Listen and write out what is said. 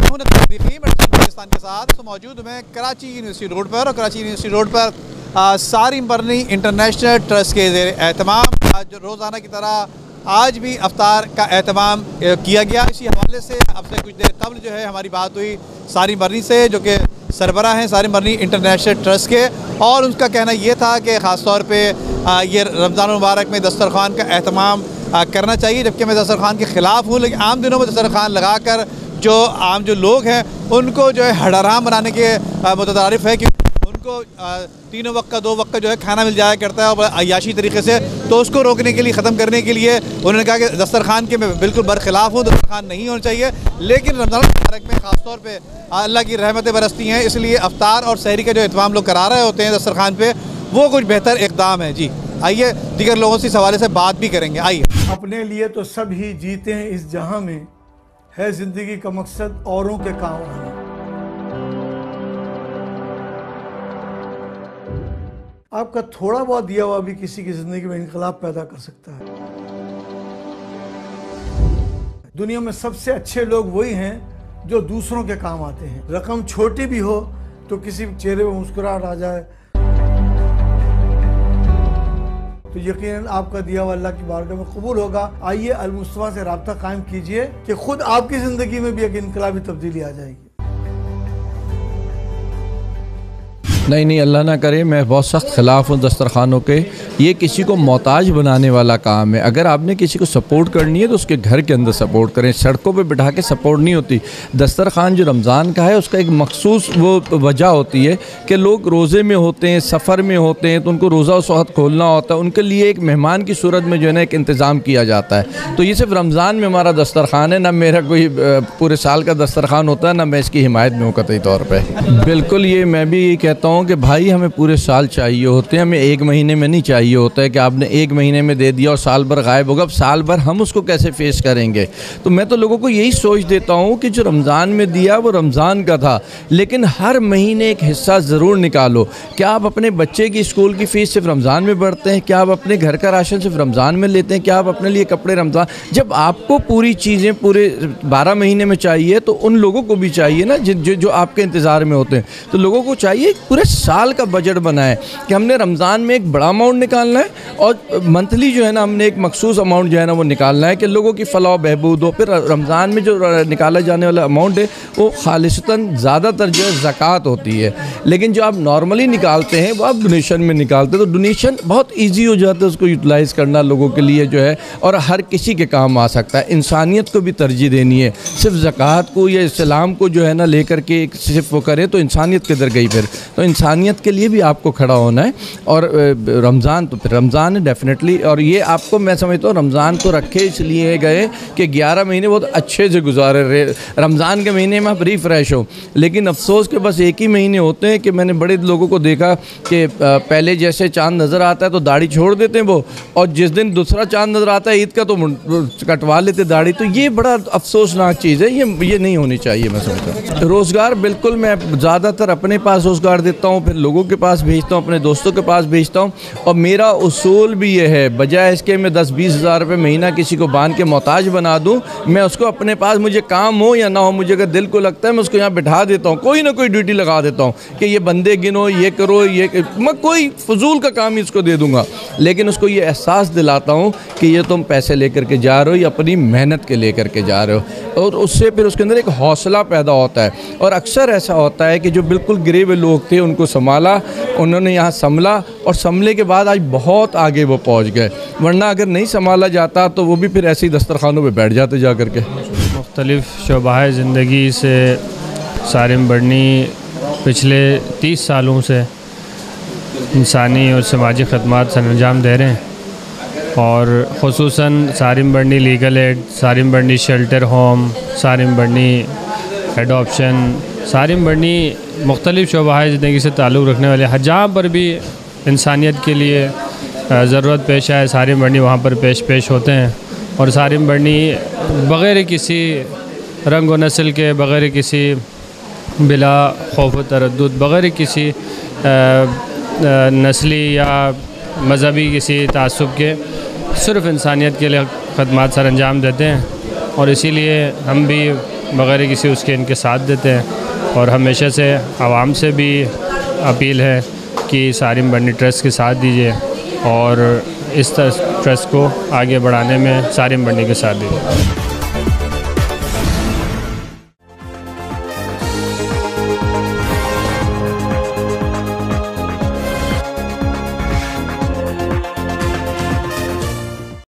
मैं हूं पाकिस्तान के साथ तो मौजूद मैं कराची यूनिवर्सिटी रोड पर, और कराची यूनिवर्सिटी रोड पर सारिम बरनी इंटरनेशनल ट्रस्ट के ज़ेर एहतमाम आज रोज़ाना की तरह आज भी अफ्तार का एहतमाम किया गया। इसी हवाले से अब से कुछ देर कबल जो है हमारी बात हुई सारिम बरनी से, जो कि सरबरा हैं सारिम बरनी इंटरनेशनल ट्रस्ट के, और उनका कहना ये था कि ख़ास तौर पे ये रमज़ान मुबारक में दस्तरखान का एहतमाम करना चाहिए, जबकि मैं दस्तरखान के ख़िलाफ़ हूँ। लेकिन आम दिनों में दस्तरखान लगा कर जो लोग हैं उनको जो है हराम बनाने के मुतदारिफ है कि उनको तीनों वक्त का 2 वक्त का जो है खाना मिल जाया करता है और अय्याशी तरीके से, तो उसको रोकने के लिए ख़त्म करने के लिए उन्होंने कहा कि दस्तरखान के मैं बिल्कुल बरखिलाफ़ हूँ, दस्तरखान नहीं होना चाहिए। लेकिन रमज़ान मुबारक में ख़ास तौर पे अल्लाह की रहमतें बरसती हैं, इसलिए अफ्तार और सहरी का जो एहतमाम लोग करा रहे होते हैं दस्तरखान पे, वो कुछ बेहतर इक़दाम है। जी आइए दीगर लोगों से इस हवाले से बात भी करेंगे। आइए। अपने लिए तो सब ही जीते हैं इस जहां में, है जिंदगी का मकसद औरों के काम आना। आपका थोड़ा बहुत दिया हुआ भी किसी की जिंदगी में इनकलाब पैदा कर सकता है। दुनिया में सबसे अच्छे लोग वही हैं जो दूसरों के काम आते हैं। रकम छोटी भी हो तो किसी चेहरे पर मुस्कुराहट आ जाए तो यकीनन आपका दिया हुआ अल्लाह की बारगाह में कबूल होगा। आइए अल मुस्तफा से राब्ता कायम कीजिए कि खुद आपकी ज़िंदगी में भी एक इनकलाबी तब्दीली आ जाएगी। नहीं, अल्लाह ना करे। मैं बहुत सख्त ख़िलाफ़ हूँ दस्तरखानों के। ये किसी को मोहताज बनाने वाला काम है। अगर आपने किसी को सपोर्ट करनी है तो उसके घर के अंदर सपोर्ट करें, सड़कों पे बिठा के सपोर्ट नहीं होती। दस्तरखान जो रमज़ान का है उसका एक मखसूस वो वजह होती है कि लोग रोज़े में होते हैं, सफ़र में होते हैं, तो उनको रोज़ा उस वक्त खोलना होता है। उनके लिए एक मेहमान की सूरत में जो है ना एक इंतज़ाम किया जाता है। तो ये सिर्फ रमज़ान में हमारा दस्तरखान है, ना मेरा कोई पूरे साल का दस्तरखान होता है, ना मैं इसकी हिमायत में हूँ कतई तौर पर। बिल्कुल, ये मैं भी यही कहता हूँ कि भाई हमें पूरे साल चाहिए होते हैं, हमें 1 महीने में नहीं चाहिए होता है कि आपने 1 महीने में दे दिया और साल भर गायब होगा। अब साल भर हम उसको कैसे फेस करेंगे? तो मैं तो लोगों को यही सोच देता हूँ कि जो रमज़ान में दिया वो रमज़ान का था, लेकिन हर महीने एक हिस्सा ज़रूर निकालो। क्या आप अपने बच्चे की स्कूल की फ़ीस सिर्फ रमज़ान में भरते हैं? क्या आप अपने घर का राशन सिर्फ रमज़ान में लेते हैं? क्या आप अपने लिए कपड़े रमज़ान? जब आपको पूरी चीज़ें पूरे 12 महीने में चाहिए तो उन लोगों को भी चाहिए ना जो आपके इंतज़ार में होते हैं। तो लोगों को चाहिए पूरे साल का बजट बनाए कि हमने रमज़ान में एक बड़ा अमाउंट निकालना है और मंथली जो है ना हमने एक मखसूस अमाउंट जो है ना वो निकालना है कि लोगों की फलाह बहबूद हो। फिर रमज़ान में जो निकाला जाने वाला अमाउंट है वो खालिसतन ज़्यादातर जो है ज़कात होती है, लेकिन जो आप नॉर्मली निकालते हैं वो आप डोनेशन में निकालते हैं। तो डोनेशन बहुत ईजी हो जाता है उसको यूटिलाइज़ करना लोगों के लिए जो है, और हर किसी के काम आ सकता है। इंसानियत को भी तरजीह देनी है, सिर्फ ज़कात को या इस्लाम को जो है ना लेकर के सिर्फ वो करें तो इंसानियत किधर गई? फिर तो इंसानियत के लिए भी आपको खड़ा होना है। और रमज़ान तो फिर रमज़ान है डेफिनेटली, और ये आपको मैं समझता हूँ रमज़ान को रखे इसलिए गए कि 11 महीने बहुत अच्छे से गुजारे रहे। रमज़ान के महीने में आप रिफ्रेश हो, लेकिन अफसोस के बस 1 ही महीने होते हैं कि मैंने बड़े लोगों को देखा कि पहले जैसे चाँद नज़र आता है तो दाढ़ी छोड़ देते हैं वो, और जिस दिन दूसरा चाँद नज़र आता है ईद का तो कटवा लेते दाढ़ी। तो ये बड़ा अफसोसनाक चीज़ है, ये नहीं होनी चाहिए। मैं समझता हूँ रोज़गार बिल्कुल मैं ज़्यादातर अपने पास रोज़गार देता हूँ, फिर लोगों के पास भेजता हूँ, अपने दोस्तों के पास भेजता हूँ। और मेरा उसूल भी ये है, बजाय इसके मैं 10-20 हज़ार रुपये महीना किसी को बांध के मोहताज बना दूँ, मैं उसको अपने पास, मुझे काम हो या ना हो, मुझे अगर दिल को लगता है मैं उसको यहाँ बिठा देता हूँ, कोई ना कोई ड्यूटी लगा देता हूँ कि ये बंदे गिनो, ये करो, मैं कोई फजूल का काम ही उसको दे दूँगा, लेकिन उसको ये एहसास दिलाता हूँ कि ये तुम पैसे लेकर के जा रहे हो या अपनी मेहनत के लेकर के जा रहे हो, और उससे फिर उसके अंदर एक हौसला पैदा होता है। और अक्सर ऐसा होता है कि जो बिल्कुल गिरे हुए लोग थे उनको संभाला, उन्होंने यहाँ संभला, और संभले के बाद आज बहुत आगे वो पहुँच गए, वरना अगर नहीं संभाला जाता तो वो भी फिर ऐसे ही दस्तरखानों पे बैठ जाते जा कर के। मुख्तलिफ़ शोबाए ज़िंदगी से सारिम बरनी पिछले 30 सालों से इंसानी और समाजी खदमात सर अंजाम दे रहे हैं, और ख़ुसूसन सारिम बरनी लीगल एड, सारिम बरनी शेल्टर होम, सारिम बरनी एडॉप्शन, सारिम बरनी मुख्तलिफ़ शोबाए ज़िंदगी से ताल्लुक़ रखने वाले हर जहाँ पर भी इंसानियत के लिए ज़रूरत पेश आए सारिम बरनी वहाँ पर पेश होते हैं। और सारिम बरनी बग़ैर किसी रंग व नस्ल के, बग़ैर किसी बिला खौफ व तरद्दुद, बग़ैर किसी नस्ली या मज़हबी किसी तासुब के, सिर्फ़ इंसानियत के लिए ख़दमात सर अंजाम देते हैं। और इसीलिए हम भी बग़ैर किसी उसके इनके साथ देते हैं। और हमेशा से आवाम से भी अपील है कि सारिम बर्नी ट्रस्ट के साथ दीजिए और इस ट्रस्ट को आगे बढ़ाने में सारिम बर्नी के साथ दीजिए।